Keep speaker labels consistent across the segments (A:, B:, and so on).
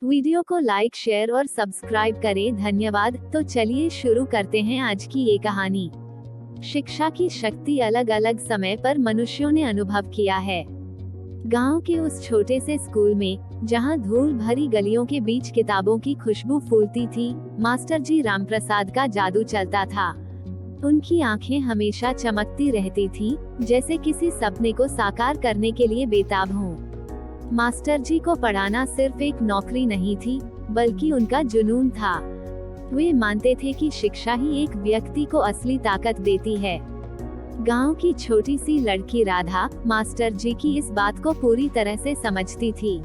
A: Video को like, share और subscribe करें। धन्यवाद। तो चलिए शुरू करते हैं आज की ये कहानी। शिक्षा की शक्ति अलग अलग समय पर मनुष्यों ने अनुभव किया है। गांव के उस छोटे से स्कूल में, जहां धूल भरी गलियों के बीच किताबों की खुशबू फूलती थी, मास्टर जी रामप्रसाद का जादू चलता था। उनकी आंखें हमेशा चमकती रहती थीं, जैसे किसी सपने को साकार करने के लिए बेताब हों। मास्टर जी को पढ़ाना सिर्फ एक नौकरी नहीं थी, बल्कि उनका जुनून था। वे मानते थे कि शिक्षा ही एक व्यक्ति को असली ताकत देती है। गांव की छोटी सी लड़की राधा, मास्टर जी की इस बात को पूरी तरह से समझती थी।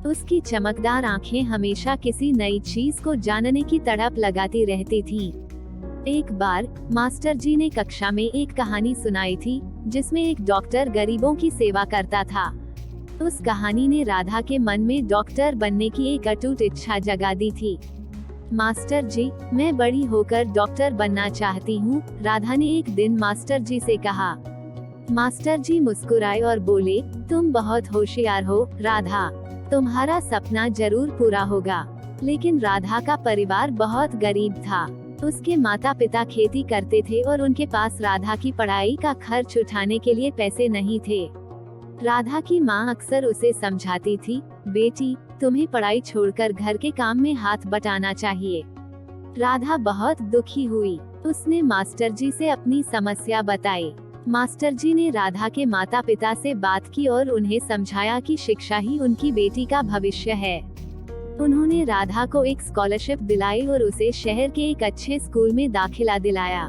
A: उसकी चमकदार आंखें हमेशा किसी नई चीज को जानने की तड़प लगाती रहती थीं। एक बार मास्टर जी ने कक्षा में एक कहानी सुनाई थी, जिसमें एक डॉक्टर गरीबों की सेवा करता था। उस कहानी ने राधा के मन में डॉक्टर बनने की एक अटूट इच्छा जगा दी थी। मास्टर जी, मैं बड़ी होकर डॉक्टर बनना चाहती हूँ, राधा ने एक दिन मास्टर जी से कहा। मास्टर जी मुस्कुराए और बोले, तुम बहुत होशियार हो राधा, तुम्हारा सपना जरूर पूरा होगा। लेकिन राधा का परिवार बहुत गरीब था। उसके माता पिता खेती करते थे और उनके पास राधा की पढ़ाई का खर्च उठाने के लिए पैसे नहीं थे। राधा की माँ अक्सर उसे समझाती थी, बेटी, तुम्हें पढ़ाई छोड़कर घर के काम में हाथ बटाना चाहिए। राधा बहुत दुखी हुई। उसने मास्टर जी से अपनी समस्या बताई। मास्टर जी ने राधा के माता पिता से बात की और उन्हें समझाया कि शिक्षा ही उनकी बेटी का भविष्य है। उन्होंने राधा को एक स्कॉलरशिप दिलाई और उसे शहर के एक अच्छे स्कूल में दाखिला दिलाया।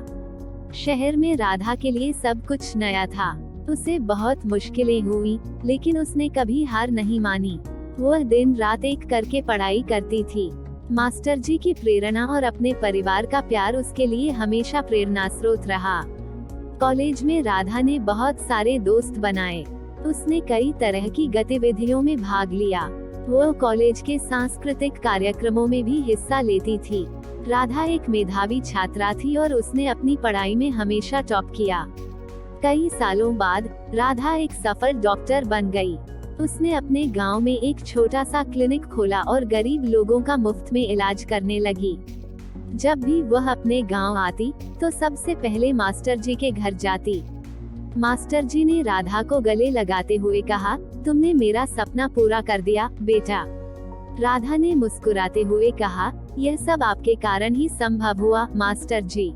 A: शहर में राधा के लिए सब कुछ नया था। उसे बहुत मुश्किलें हुई, लेकिन उसने कभी हार नहीं मानी। वह दिन रात एक करके पढ़ाई करती थी। मास्टर जी की प्रेरणा और अपने परिवार का प्यार उसके लिए हमेशा प्रेरणा स्रोत रहा। कॉलेज में राधा ने बहुत सारे दोस्त बनाए। उसने कई तरह की गतिविधियों में भाग लिया। वह कॉलेज के सांस्कृतिक कार्यक्रमों में भी हिस्सा लेती थी। राधा एक मेधावी छात्रा थी और उसने अपनी पढ़ाई में हमेशा टॉप किया। कई सालों बाद राधा एक सफल डॉक्टर बन गई। उसने अपने गांव में एक छोटा सा क्लिनिक खोला और गरीब लोगों का मुफ्त में इलाज करने लगी। जब भी वह अपने गांव आती, तो सबसे पहले मास्टर जी के घर जाती। मास्टर जी ने राधा को गले लगाते हुए कहा, तुमने मेरा सपना पूरा कर दिया बेटा। राधा ने मुस्कुराते हुए कहा, यह सब आपके कारण ही संभव हुआ मास्टर जी।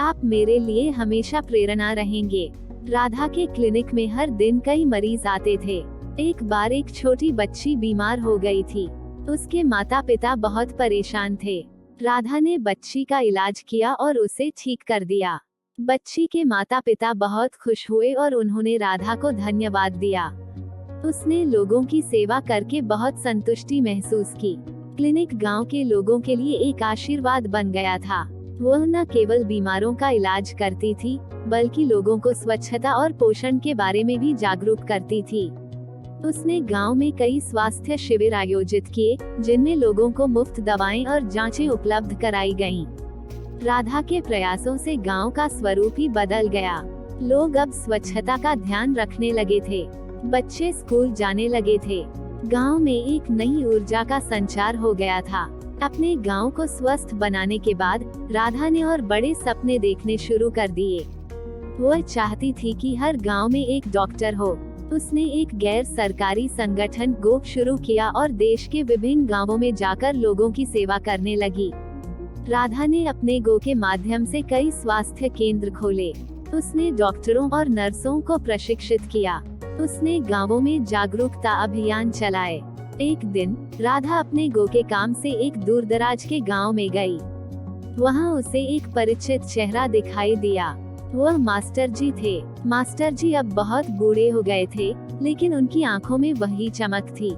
A: आप मेरे लिए हमेशा प्रेरणा रहेंगे। राधा के क्लिनिक में हर दिन कई मरीज आते थे। एक बार एक छोटी बच्ची बीमार हो गई थी। उसके माता पिता बहुत परेशान थे। राधा ने बच्ची का इलाज किया और उसे ठीक कर दिया। बच्ची के माता पिता बहुत खुश हुए और उन्होंने राधा को धन्यवाद दिया। उसने लोगों की सेवा करके बहुत संतुष्टि महसूस की। क्लिनिक गांव के लोगों के लिए एक आशीर्वाद बन गया था। वह न केवल बीमारों का इलाज करती थी, बल्कि लोगों को स्वच्छता और पोषण के बारे में भी जागरूक करती थी। उसने गांव में कई स्वास्थ्य शिविर आयोजित किए, जिनमें लोगों को मुफ्त दवाएं और जांचें उपलब्ध कराई गईं। राधा के प्रयासों से गांव का स्वरूप ही बदल गया। लोग अब स्वच्छता का ध्यान रखने लगे थे। बच्चे स्कूल जाने लगे थे। गांव में एक नई ऊर्जा का संचार हो गया था। अपने गांव को स्वस्थ बनाने के बाद राधा ने और बड़े सपने देखने शुरू कर दिए। वह चाहती थी कि हर गांव में एक डॉक्टर हो। उसने एक गैर सरकारी संगठन गो शुरू किया और देश के विभिन्न गांवों में जाकर लोगों की सेवा करने लगी। राधा ने अपने गो के माध्यम से कई स्वास्थ्य केंद्र खोले। उसने डॉक्टरों और नर्सों को प्रशिक्षित किया। उसने गांवों में जागरूकता अभियान चलाए। एक दिन राधा अपने गो के काम से एक दूरदराज के गांव में गई। वहां उसे एक परिचित चेहरा दिखाई दिया। वह मास्टर जी थे। मास्टर जी अब बहुत बूढ़े हो गए थे, लेकिन उनकी आंखों में वही चमक थी।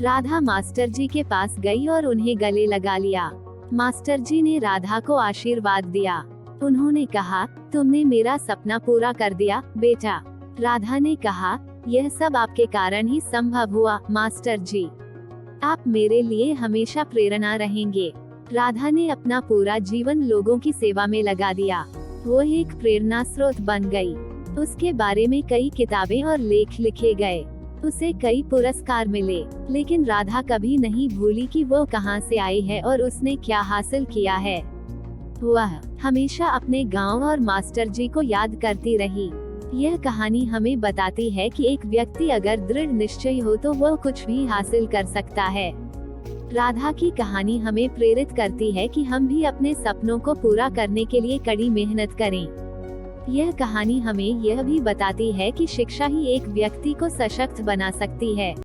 A: राधा मास्टर जी के पास गई और उन्हें गले लगा लिया। मास्टर जी ने राधा को आशीर्वाद दिया। उन्होंने कहा, तुमने मेरा सपना पूरा कर दिया बेटा। राधा ने कहा, यह सब आपके कारण ही संभव हुआ मास्टर जी। आप मेरे लिए हमेशा प्रेरणा रहेंगे। राधा ने अपना पूरा जीवन लोगों की सेवा में लगा दिया। वो एक प्रेरणा स्रोत बन गई। उसके बारे में कई किताबें और लेख लिखे गए। उसे कई पुरस्कार मिले, लेकिन राधा कभी नहीं भूली कि वो कहाँ से आई है और उसने क्या हासिल किया है। वह हमेशा अपने गांव और मास्टर जी को याद करती रही। यह कहानी हमें बताती है कि एक व्यक्ति अगर दृढ़ निश्चय हो तो वह कुछ भी हासिल कर सकता है। राधा की कहानी हमें प्रेरित करती है कि हम भी अपने सपनों को पूरा करने के लिए कड़ी मेहनत करें। यह कहानी हमें यह भी बताती है कि शिक्षा ही एक व्यक्ति को सशक्त बना सकती है।